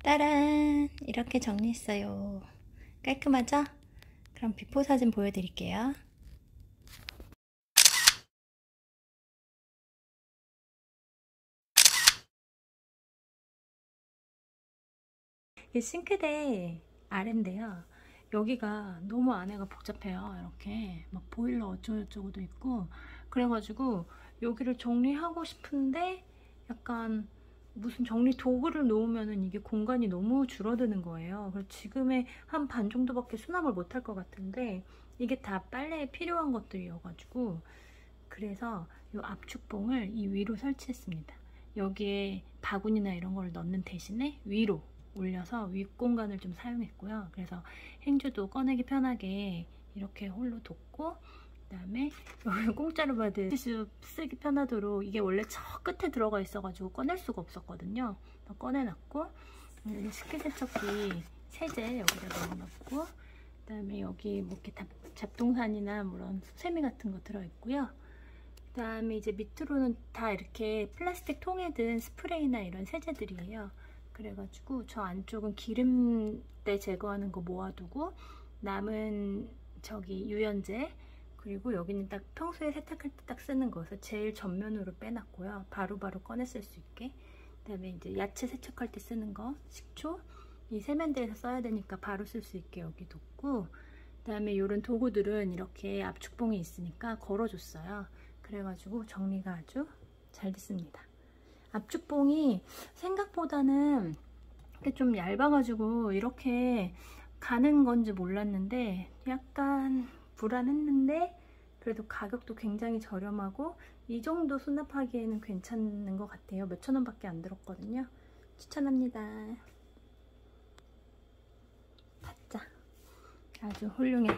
따란! 이렇게 정리했어요. 깔끔하죠? 그럼 비포 사진 보여드릴게요. 이게 싱크대 아래인데요. 여기가 너무 안에가 복잡해요. 이렇게 막 보일러 어쩌고저쩌고도 있고 그래가지고 여기를 정리하고 싶은데 약간 무슨 정리 도구를 놓으면은 이게 공간이 너무 줄어드는 거예요. 그래서 지금의 한 반 정도밖에 수납을 못할 것 같은데 이게 다 빨래에 필요한 것들이어가지고 그래서 이 압축봉을 이 위로 설치했습니다. 여기에 바구니나 이런 걸 넣는 대신에 위로 올려서 윗공간을 좀 사용했고요. 그래서 행주도 꺼내기 편하게 이렇게 홀로 뒀고 그 다음에 여기 공짜로 받은 티슈 쓰기 편하도록 이게 원래 저 끝에 들어가 있어가지고 꺼낼 수가 없었거든요. 꺼내놨고 식기세척기 세제 여기다 넣어놨고 그 다음에 여기 뭐 이렇게 잡동사니나 그런 수세미 같은 거 들어있고요. 그 다음에 이제 밑으로는 다 이렇게 플라스틱 통에 든 스프레이나 이런 세제들이에요. 그래가지고 저 안쪽은 기름때 제거하는 거 모아두고 남은 저기 유연제 그리고 여기는 딱 평소에 세탁할 때 딱 쓰는 거여서 제일 전면으로 빼놨고요. 바로바로 꺼내 쓸 수 있게. 그 다음에 이제 야채 세척할 때 쓰는 거 식초 이 세면대에서 써야 되니까 바로 쓸 수 있게 여기 뒀고 그 다음에 이런 도구들은 이렇게 압축봉이 있으니까 걸어줬어요. 그래가지고 정리가 아주 잘 됐습니다. 압축봉이 생각보다는 좀 얇아가지고 이렇게 가는 건지 몰랐는데 약간 불안했는데 그래도 가격도 굉장히 저렴하고 이 정도 수납하기에는 괜찮은 것 같아요. 몇천 원 밖에 안 들었거든요. 추천합니다. 받자. 아주 훌륭해.